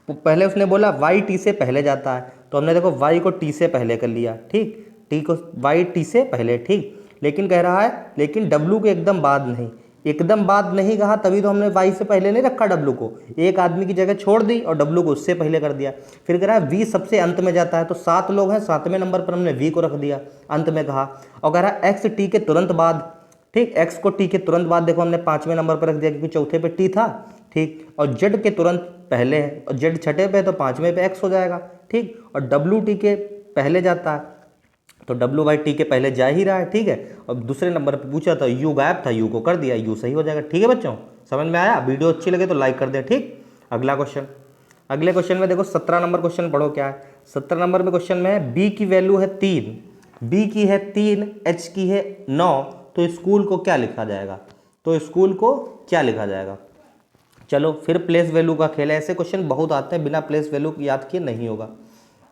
पहले उसने बोला वाई टी से पहले जाता है, तो हमने देखो वाई को टी से पहले कर लिया, ठीक, टी को वाई टी से पहले, ठीक, लेकिन कह रहा है लेकिन डब्लू के एकदम बाद नहीं, एकदम बाद नहीं कहा तभी तो हमने वाई से पहले नहीं रखा डब्लू को, एक आदमी की जगह छोड़ दी और डब्लू को उससे पहले कर दिया। फिर कह रहा है वी सबसे अंत में जाता है, तो 7 लोग हैं, 7वें नंबर पर हमने वी को रख दिया, अंत में कहा, और कह रहा है एक्स टी के तुरंत बाद, ठीक, एक्स को टी के तुरंत बाद देखो हमने 5वें नंबर पर रख दिया क्योंकि चौथे पे टी था, ठीक, और जेड के तुरंत पहले है और जेड छठे पे तो 5वें पे एक्स हो जाएगा, ठीक, और डब्लू टी के पहले जाता है तो डब्लू बाई टी के पहले जा ही रहा है, ठीक है, और दूसरे नंबर पे पूछा था यू गायब था, यू को कर दिया, यू सही हो जाएगा। ठीक है बच्चों, समझ में आया? वीडियो अच्छी लगे तो लाइक कर दें, ठीक। अगला क्वेश्चन, अगले क्वेश्चन में देखो 17 नंबर क्वेश्चन पढ़ो क्या है। 17 नंबर में क्वेश्चन में है बी की वैल्यू है 3, बी की है 3, एच की है 9, तो स्कूल को क्या लिखा जाएगा, तो स्कूल को क्या लिखा जाएगा। चलो फिर प्लेस वैल्यू का खेल है, ऐसे क्वेश्चन बहुत आते हैं, बिना प्लेस वैल्यू याद किए नहीं होगा।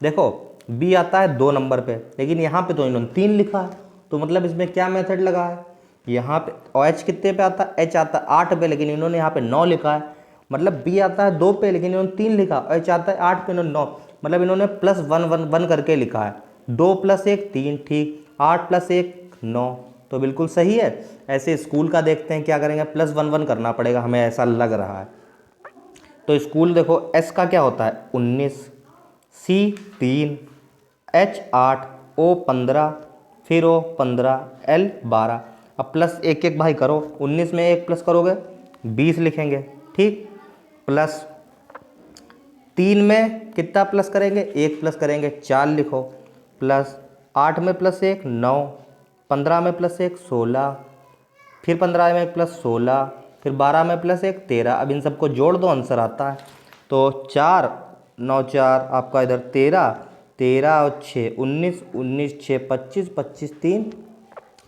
देखो बी आता है 2 नंबर पे, लेकिन यहाँ पे तो इन्होंने 3 लिखा है, तो मतलब इसमें क्या मेथड लगा है, यहाँ पे और एच कितने पे आता है, एच आता है 8 पे, लेकिन इन्होंने यहाँ पे 9 लिखा है, मतलब बी आता है 2 पे लेकिन इन्होंने 3 लिखा, एच आता है 8 पे इन्होंने 9, मतलब इन्होंने +1 करके लिखा है, 2 + 1 3, ठीक, 8 + 1 9, तो बिल्कुल सही है। ऐसे स्कूल का देखते हैं क्या करेंगे, +1 करना पड़ेगा हमें, ऐसा लग रहा है। तो स्कूल देखो एस का क्या होता है 19, सी 3, एच 8, ओ 15, फिर ओ 15, एल 12, अब प्लस एक एक भाई करो, 19 में 1 प्लस करोगे 20 लिखेंगे, ठीक, प्लस 3 में कितना प्लस करेंगे 1 प्लस करेंगे 4 लिखो, प्लस 8 में +1 9, 15 में +1 16, फिर 15 में +16, फिर 12 में +1 13, अब इन सबको जोड़ दो आंसर आता है, तो 4 9 4 आपका इधर 13, 13 और 6 19, 19 6 25, 25 3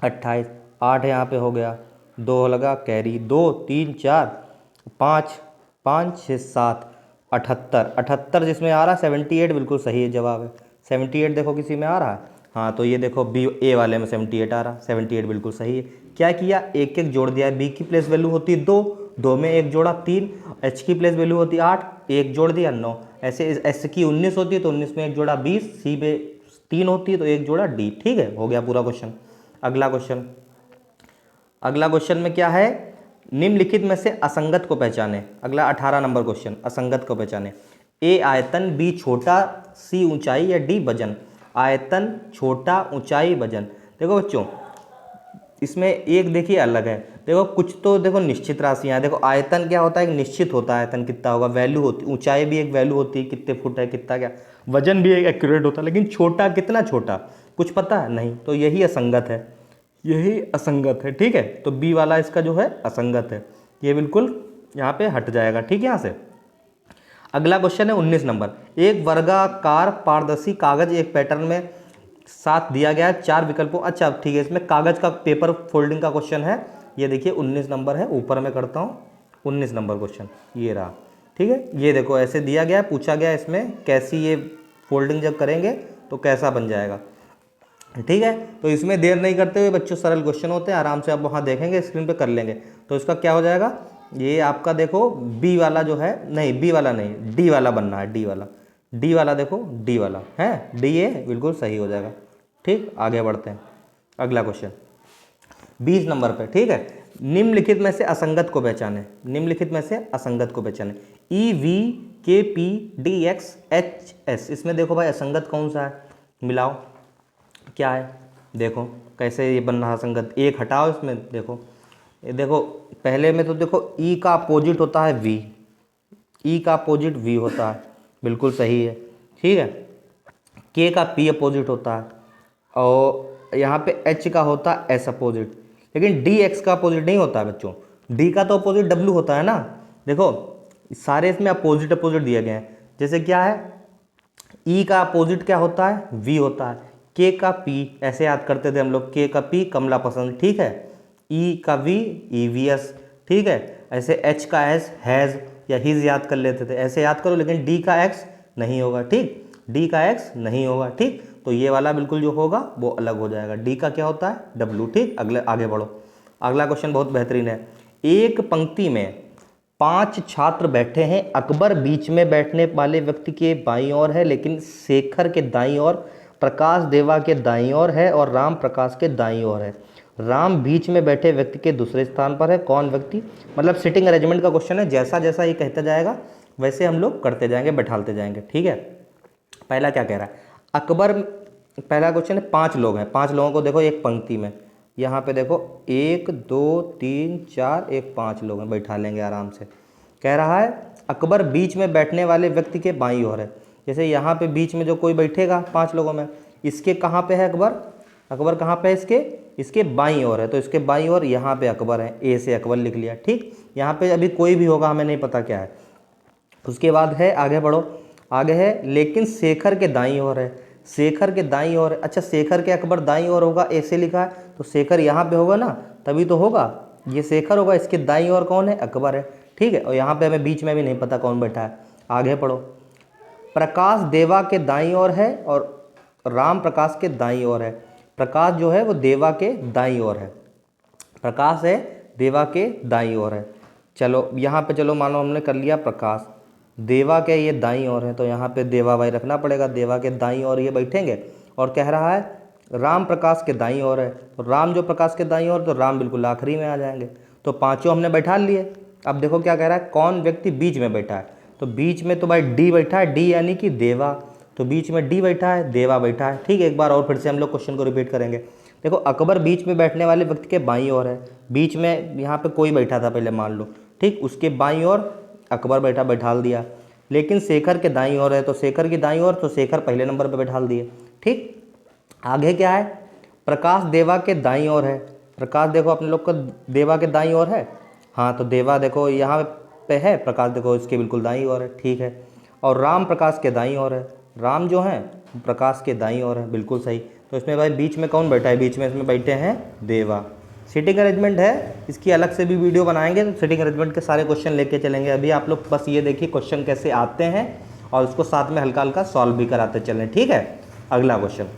28, 8 यहाँ पे हो गया, 2 लगा कैरी, 2 3 4 5 5 6 7 78, 78 जिसमें आ रहा है 78 बिल्कुल सही है जवाब है। 78 देखो किसी में आ रहा है, हाँ तो ये देखो बी ए वाले में 78 आ रहा है, 78 बिल्कुल सही है। क्या किया, एक एक जोड़ दिया है, बी की प्लेस वैल्यू होती है 2, 2 में 1 जोड़ा 3, एच की प्लेस वैल्यू होती है 8, 1 जोड़ दिया 9, ऐसे एस की 19 होती है तो 19 में 1 जोड़ा 20, सी पे 3 होती है तो 1 जोड़ा डी, ठीक है, हो गया पूरा क्वेश्चन। अगला क्वेश्चन, अगला क्वेश्चन में क्या है, निम्नलिखित में से असंगत को पहचाने। अगला 18 नंबर क्वेश्चन, असंगत को पहचाने। ए आयतन, बी छोटा, सी ऊंचाई या डी वजन। आयतन, छोटा, ऊंचाई, वजन। देखो बच्चों इसमें एक देखिए अलग है, देखो कुछ तो देखो निश्चित राशियाँ हैं, देखो आयतन क्या होता है, एक निश्चित होता है आयतन कितना होगा, वैल्यू होती, ऊंचाई भी एक वैल्यू होती है कितने फुट है कितना क्या, वजन भी एक एक्यूरेट होता है, लेकिन छोटा कितना छोटा कुछ पता है नहीं, तो यही असंगत है, यही असंगत है, ठीक है, तो बी वाला इसका जो है असंगत है, ये बिल्कुल यहाँ पे हट जाएगा, ठीक है यहाँ से। अगला क्वेश्चन है 19 नंबर, एक वर्गाकार पारदर्शी कागज एक पैटर्न में साथ दिया गया है 4 विकल्पों, अच्छा ठीक है, इसमें कागज का पेपर फोल्डिंग का क्वेश्चन है, ये देखिए 19 नंबर है, ऊपर में करता हूँ 19 नंबर क्वेश्चन ये रहा, ठीक है, ये देखो ऐसे दिया गया है, पूछा गया इसमें कैसी ये फोल्डिंग जब करेंगे तो कैसा बन जाएगा, ठीक है। तो इसमें देर नहीं करते हुए बच्चों, सरल क्वेश्चन होते हैं, आराम से आप वहाँ देखेंगे स्क्रीन पे कर लेंगे, तो इसका क्या हो जाएगा, ये आपका देखो बी वाला जो है, नहीं बी वाला नहीं डी वाला बनना है, डी वाला, डी वाला देखो डी वाला है, डी ये बिल्कुल सही हो जाएगा, ठीक। आगे बढ़ते हैं, अगला क्वेश्चन 20 नंबर पे, ठीक है। निम्नलिखित में से असंगत को पहचाने, निम्नलिखित में से असंगत को पहचाने। ई वी के P D x H S, इसमें देखो भाई असंगत कौन सा है, मिलाओ क्या है, देखो कैसे ये बन रहा असंगत, एक हटाओ इसमें, देखो ये देखो पहले में तो देखो ई का अपोजिट होता है वी, ई का अपोजिट वी होता है, बिल्कुल सही है, ठीक है। के का पी अपोजिट होता है, और यहाँ पे एच का होता है एस अपोजिट, लेकिन डी एक्स का अपोजिट नहीं होता है बच्चों, डी का तो अपोजिट डब्ल्यू होता है ना, देखो सारे इसमें अपोजिट अपोजिट दिए गए हैं, जैसे क्या है ई का अपोजिट क्या होता है वी होता है, के का पी ऐसे याद करते थे हम लोग, के का पी कमला पसंद, ठीक है, ई का वी ई वी एस, ठीक है, ऐसे एच का एस हैज़ या हिज याद कर लेते थे, ऐसे याद करो, लेकिन डी का एक्स नहीं होगा, ठीक, डी का एक्स नहीं होगा। ठीक, तो ये वाला बिल्कुल जो होगा वो अलग हो जाएगा। डी का क्या होता है, डब्ल्यू। ठीक, अगले आगे बढ़ो। अगला क्वेश्चन बहुत बेहतरीन है। एक पंक्ति में 5 छात्र बैठे हैं, अकबर बीच में बैठने वाले व्यक्ति के बाईं ओर है, लेकिन शेखर के दाईं ओर, प्रकाश देवा के दाईं ओर है और राम प्रकाश के दाईं ओर है। राम बीच में बैठे व्यक्ति के दूसरे स्थान पर है, कौन व्यक्ति? मतलब सिटिंग अरेंजमेंट का क्वेश्चन है, जैसा जैसा ये कहता जाएगा वैसे हम लोग करते जाएंगे, बैठालते जाएंगे। ठीक है, पहला क्या कह रहा है, अकबर, पहला क्वेश्चन है 5 लोग हैं, 5 लोगों को देखो एक पंक्ति में, यहाँ पे देखो 1 2 3 4 1 5 लोग हैं, बैठा लेंगे आराम से। कह रहा है अकबर बीच में बैठने वाले व्यक्ति के बाईं ओर है। जैसे यहाँ पे बीच में जो कोई बैठेगा 5 लोगों में, इसके कहाँ पे है अकबर? अकबर कहाँ पे है इसके बाईं ओर है, तो इसके बाईं ओर यहाँ पे अकबर है, ए से अकबर लिख लिया। ठीक, यहाँ पे अभी कोई भी होगा, हमें नहीं पता क्या है। उसके बाद है, आगे बढ़ो, आगे है लेकिन शेखर के दाईं ओर है, शेखर के दाईं ओर है। अच्छा, शेखर के अकबर दाईं ओर होगा, ऐसे लिखा है, तो शेखर यहाँ पे होगा ना, तभी तो होगा, ये शेखर होगा, इसके दाईं ओर कौन है? अकबर है। ठीक है, और यहाँ पे हमें बीच में भी नहीं पता कौन बैठा है। आगे पढ़ो, प्रकाश देवा के दाईं ओर है और राम प्रकाश के दाईं ओर है। प्रकाश जो है वो देवा के दाईं ओर है, प्रकाश है देवा के दाईं ओर है। चलो यहाँ पे, चलो मानो हमने कर लिया प्रकाश, देवा के ये दाईं ओर है, तो यहाँ पे देवा भाई रखना पड़ेगा, देवा के दाईं ओर ये बैठेंगे। और कह रहा है राम प्रकाश के दाईं ओर है, तो राम जो प्रकाश के दाईं ओर, तो राम बिल्कुल आखिरी में आ जाएंगे। तो पांचों हमने बैठा लिए। अब देखो क्या कह रहा है, कौन व्यक्ति बीच में बैठा है? तो बीच में तो भाई डी बैठा है, डी यानी कि देवा, तो बीच में डी बैठा है, देवा बैठा है। ठीक है, एक बार और फिर से हम लोग क्वेश्चन को रिपीट करेंगे। देखो, अकबर बीच में बैठने वाले व्यक्ति के बाईं ओर है, बीच में यहाँ पे कोई बैठा था पहले मान लो, ठीक, उसके बाईं ओर अकबर बैठा, बैठाल दिया। लेकिन शेखर के दाईं ओर है, तो शेखर की दाईं ओर, तो शेखर पहले नंबर पे बैठाल दिए। ठीक, आगे क्या है, प्रकाश देवा के दाईं ओर है, प्रकाश देखो अपने लोग का देवा के दाईं ओर है, हाँ, तो देवा देखो यहाँ पे है, प्रकाश देखो इसके बिल्कुल दाईं ओर है। ठीक है, और राम प्रकाश के दाईं ओर है, राम जो है प्रकाश के दाईं ओर है, बिल्कुल सही। तो इसमें भाई बीच में कौन बैठा है? बीच में इसमें बैठे हैं देवा। सिटिंग अरेंजमेंट है, इसकी अलग से भी वीडियो बनाएंगे, तो सिटिंग अरेंजमेंट के सारे क्वेश्चन लेके चलेंगे। अभी आप लोग बस ये देखिए क्वेश्चन कैसे आते हैं और उसको साथ में हल्का हल्का सॉल्व भी कराते चलें। ठीक है, अगला क्वेश्चन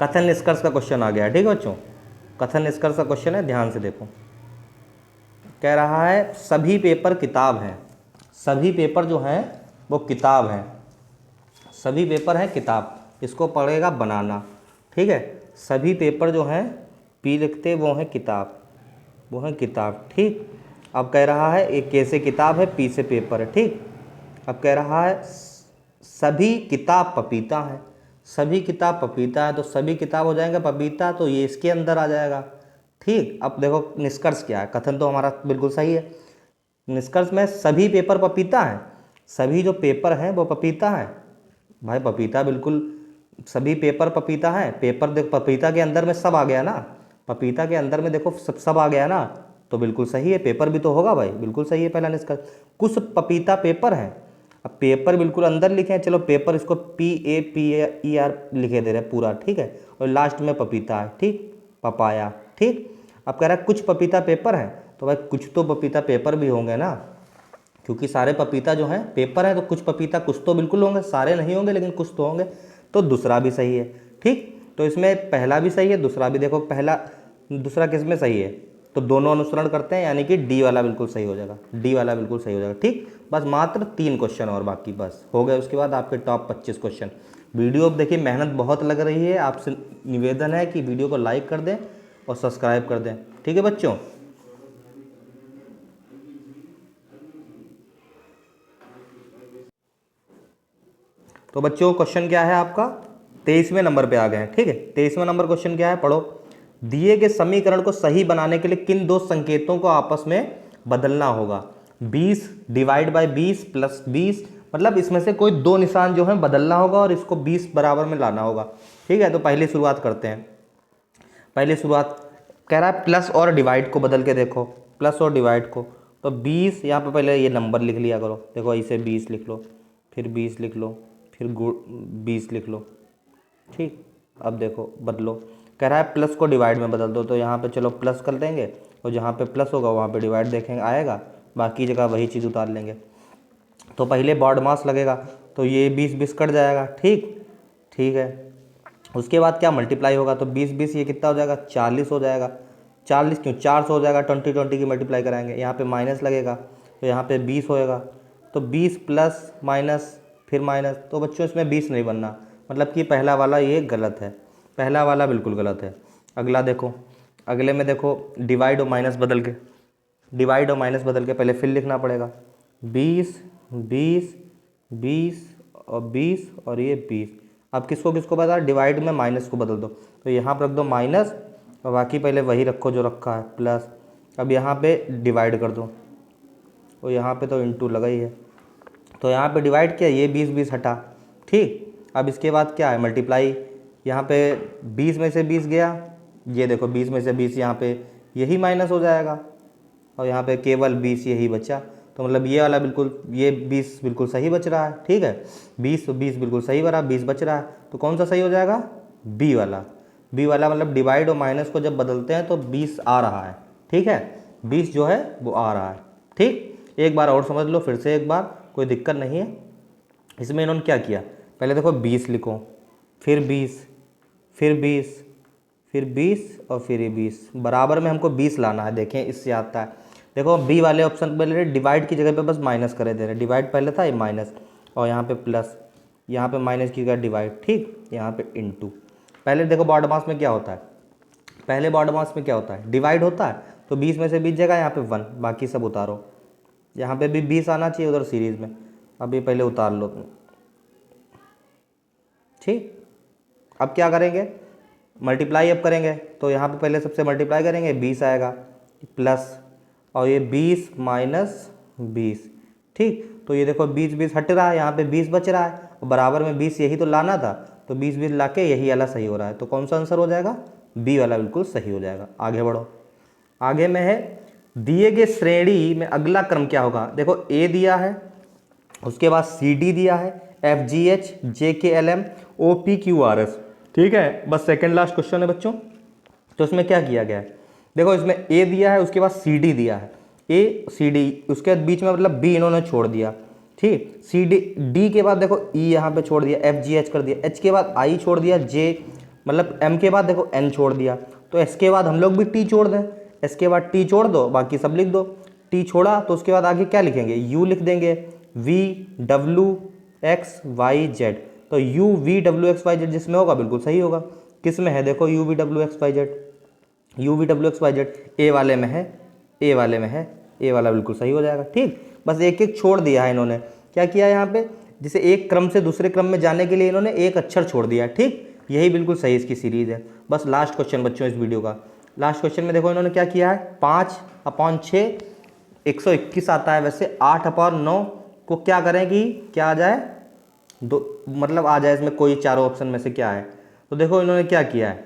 कथन निष्कर्ष का क्वेश्चन आ गया। ठीक है बच्चों, कथन निष्कर्ष का क्वेश्चन है, ध्यान से देखो। कह रहा है सभी पेपर किताब हैं, सभी पेपर जो हैं वो किताब हैं, सभी पेपर हैं किताब, इसको पढ़ेगा बनाना। ठीक है, सभी पेपर जो हैं पी लिखते वो हैं किताब, वो हैं किताब। ठीक, अब कह रहा है एक के से किताब है, पी से पेपर है। ठीक, अब कह रहा है सभी किताब पपीता है, सभी किताब पपीता है, तो सभी किताब हो जाएंगे पपीता, तो ये इसके अंदर आ जाएगा। ठीक, अब देखो निष्कर्ष क्या है, कथन तो हमारा बिल्कुल सही है। निष्कर्ष में सभी पेपर पपीता हैं, सभी जो पेपर हैं वो पपीता हैं। भाई पपीता बिल्कुल, सभी पेपर पपीता हैं, पेपर देख पपीता के अंदर में सब आ गया ना, पपीता के अंदर में देखो सब आ गया ना, तो बिल्कुल सही है, पेपर भी तो होगा भाई, बिल्कुल सही है पहला निष्कर्ष। कुछ पपीता पेपर हैं, अब पेपर बिल्कुल अंदर लिखे हैं, चलो पेपर इसको PAPER लिखे दे रहे हैं पूरा। ठीक है, और लास्ट में पपीता है। ठीक, पपाया। ठीक, अब कह रहा है कुछ पपीता पेपर हैं, तो भाई कुछ तो पपीता पेपर भी होंगे ना, क्योंकि सारे पपीता जो हैं पेपर हैं, तो कुछ पपीता कुछ तो बिल्कुल होंगे, सारे नहीं होंगे लेकिन कुछ तो होंगे, तो दूसरा भी सही है। ठीक, तो इसमें पहला भी सही है, दूसरा भी, देखो पहला दूसरा किस में सही है, तो दोनों अनुसरण करते हैं, यानी कि डी वाला बिल्कुल सही हो जाएगा, डी वाला बिल्कुल सही हो जाएगा। ठीक, बस मात्र 3 क्वेश्चन और बाकी बस हो गए, उसके बाद आपके टॉप 25 क्वेश्चन। वीडियो देखिए मेहनत बहुत लग रही है, आपसे निवेदन है कि वीडियो को लाइक कर दें और सब्सक्राइब कर दें। ठीक है बच्चों, तो बच्चों क्वेश्चन क्या है आपका, 23वें नंबर पे आ गए हैं। ठीक है, 23वां नंबर क्वेश्चन क्या है, पढ़ो। दिए गए समीकरण को सही बनाने के लिए किन 2 संकेतों को आपस में बदलना होगा? 20 डिवाइड बाई 20 प्लस 20, मतलब इसमें से कोई 2 निशान जो है बदलना होगा और इसको 20 बराबर में लाना होगा। ठीक है, तो पहले शुरुआत करते हैं। पहले शुरुआत कह रहा है प्लस और डिवाइड को बदल के देखो, प्लस और डिवाइड को, तो 20 यहाँ पे पहले ये नंबर लिख लिया करो, देखो इसे 20 लिख लो, फिर 20 लिख लो, फिर 20 लिख लो। ठीक, अब देखो बदलो, कह रहा है प्लस को डिवाइड में बदल दो, तो यहाँ पे चलो प्लस कर देंगे और जहाँ पे प्लस होगा वहाँ पे डिवाइड देखेंगे आएगा, बाकी जगह वही चीज़ उतार लेंगे। तो पहले बॉड मास लगेगा, तो ये 20 कट जाएगा। ठीक, ठीक है। उसके बाद क्या मल्टीप्लाई होगा, तो 20 ये कितना हो जाएगा, 40 हो जाएगा। 40 क्यों, 400 हो जाएगा, 20 की मल्टीप्लाई कराएंगे, यहाँ पे माइनस लगेगा तो यहाँ पे 20 होएगा। तो 20 प्लस माइनस फिर माइनस, तो बच्चों इसमें 20 नहीं बनना, मतलब कि पहला वाला ये गलत है, पहला वाला बिल्कुल गलत है। अगला देखो, अगले में देखो डिवाइड और माइनस बदल के, डिवाइड और माइनस बदल के पहले फिर लिखना पड़ेगा। 20 20 20 और 20 और ये 20। अब किसको किसको बता, डिवाइड में माइनस को बदल दो, तो यहाँ पर रख दो माइनस और बाकी पहले वही रखो जो रखा है प्लस। अब यहाँ पे डिवाइड कर दो, तो यहाँ पे तो इंटू लगा ही है, तो यहाँ पे डिवाइड किया, ये 20 हटा। ठीक, अब इसके बाद क्या है मल्टीप्लाई, यहाँ पे 20 में से 20 गया, ये देखो 20 में से 20 यहाँ पे यही माइनस हो जाएगा और यहाँ पे केवल 20 यही बचा, तो मतलब ये वाला बिल्कुल, ये 20 बिल्कुल सही बच रहा है। ठीक है, 20 बिल्कुल सही भरा, 20 बच रहा है, तो कौन सा सही हो जाएगा, बी वाला। बी वाला मतलब डिवाइड और माइनस को जब बदलते हैं तो 20 आ रहा है। ठीक है, 20 जो है वो आ रहा है। ठीक, एक बार और समझ लो फिर से एक बार, कोई दिक्कत नहीं है। इसमें इन्होंने क्या किया, पहले देखो 20 लिखो, फिर 20, फिर 20, फिर 20 और फिर ये 20, बराबर में हमको 20 लाना है। देखें इससे आता है, देखो बी वाले ऑप्शन पहले डिवाइड की जगह पे बस माइनस करे दे रहे, डिवाइड पहले था ये माइनस और यहाँ पे प्लस, यहाँ पे माइनस की जगह डिवाइड। ठीक, यहाँ पे इनटू। पहले देखो बॉड मास में क्या होता है, पहले बॉड मास में क्या होता है, डिवाइड होता है, तो 20 में से 20 जगह यहाँ पे 1, बाकी सब उतारो, यहाँ पे भी 20 आना चाहिए उधर सीरीज में, अब ये पहले उतार लो तुम। ठीक, अब क्या करेंगे, मल्टीप्लाई अब करेंगे, तो यहाँ पे पहले सबसे मल्टीप्लाई करेंगे, 20 आएगा प्लस और ये 20 माइनस 20। ठीक, तो ये देखो 20 हट रहा है, यहाँ पे 20 बच रहा है और बराबर में 20 यही तो लाना था, तो 20 लाके यही वाला सही हो रहा है, तो कौन सा आंसर हो जाएगा, बी वाला बिल्कुल सही हो जाएगा। आगे बढ़ो, आगे में है दिए गए श्रेणी में अगला क्रम क्या होगा। देखो ए दिया है, उसके बाद सी डी दिया है, F G H J K L M O P Q R S. ठीक है, बस सेकंड लास्ट क्वेश्चन है बच्चों। तो इसमें क्या किया गया है, देखो इसमें ए दिया है, उसके बाद सी डी दिया है, ए सी डी, उसके बाद बीच में मतलब बी इन्होंने छोड़ दिया। ठीक, सी डी, डी के बाद देखो ई यहाँ पे छोड़ दिया, एफ जी एच कर दिया, एच के बाद आई छोड़ दिया, जे मतलब एम के बाद देखो एन छोड़ दिया, तो एस के बाद हम लोग भी टी छोड़ दें, एस के बाद टी छोड़ दो, बाकी सब लिख दो। टी छोड़ा तो उसके बाद आगे क्या लिखेंगे, यू लिख देंगे, V W X Y Z, तो U V W X Y Z जिसमें होगा बिल्कुल सही होगा। किस में है, देखो U V W X Y Z, U V W X Y Z A वाले में है, ए वाले में है, ए वाला बिल्कुल सही हो जाएगा। ठीक, बस एक एक छोड़ दिया है इन्होंने, क्या किया यहाँ पे, जिसे एक क्रम से दूसरे क्रम में जाने के लिए इन्होंने एक अक्षर छोड़ दिया। ठीक, यही बिल्कुल सही इसकी सीरीज है। बस लास्ट क्वेश्चन बच्चों इस वीडियो का, लास्ट क्वेश्चन में देखो इन्होंने क्या किया है, 5/6 121 आता है, वैसे 8/9 को क्या करें कि क्या आ जाए, दो मतलब आ जाए इसमें कोई चारों ऑप्शन में से क्या है। तो देखो इन्होंने क्या किया है,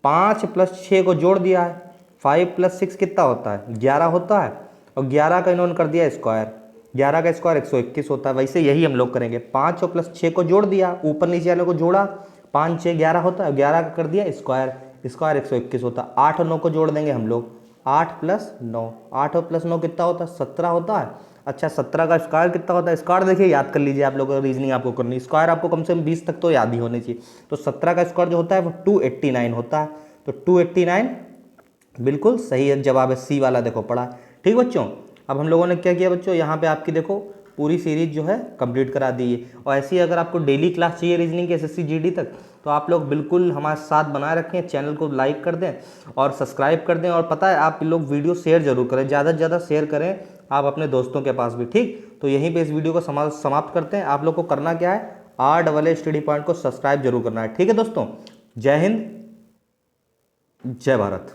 5 + 6 को जोड़ दिया है, 5 + 6 कितना होता है, 11 होता है, और 11 का इन्होंने कर दिया स्क्वायर, 11 का स्क्वायर 121 होता है। वैसे यही हम लोग करेंगे, 5 और +6 को जोड़ दिया, ऊपर नीचे वाले को जोड़ा, 5 6 11 होता है, 11 का कर दिया स्क्वायर, स्क्वायर 121 होता है। 8 और 9 को जोड़ देंगे हम लोग, 8 + 9, 8 और +9 कितना होता है, 17 होता है। अच्छा 17 का स्क्वायर कितना होता है, स्क्वायर देखिए याद कर लीजिए, आप लोगों को रीजनिंग आपको करनी, स्क्वायर आपको कम से कम 20 तक तो याद ही होने चाहिए। तो 17 का स्क्वायर जो होता है वो 289 होता है, तो 289 बिल्कुल सही है जवाब है, सी वाला देखो पड़ा। ठीक बच्चों, अब हम लोगों ने क्या किया बच्चों, यहाँ पे आपकी देखो पूरी सीरीज जो है कंप्लीट करा दी है। और ऐसी अगर आपको डेली क्लास चाहिए रीजनिंग के एसएससी जीडी तक, तो आप लोग बिल्कुल हमारे साथ बनाए रखें, चैनल को लाइक कर दें और सब्सक्राइब कर दें। और पता है आप लोग वीडियो शेयर जरूर करें, ज़्यादा से ज़्यादा शेयर करें आप अपने दोस्तों के पास भी। ठीक, तो यहीं पे इस वीडियो को समाप्त करते हैं। आप लोग को करना क्या है, RAA स्टडी पॉइंट को सब्सक्राइब जरूर करना है। ठीक है दोस्तों, जय हिंद, जय भारत।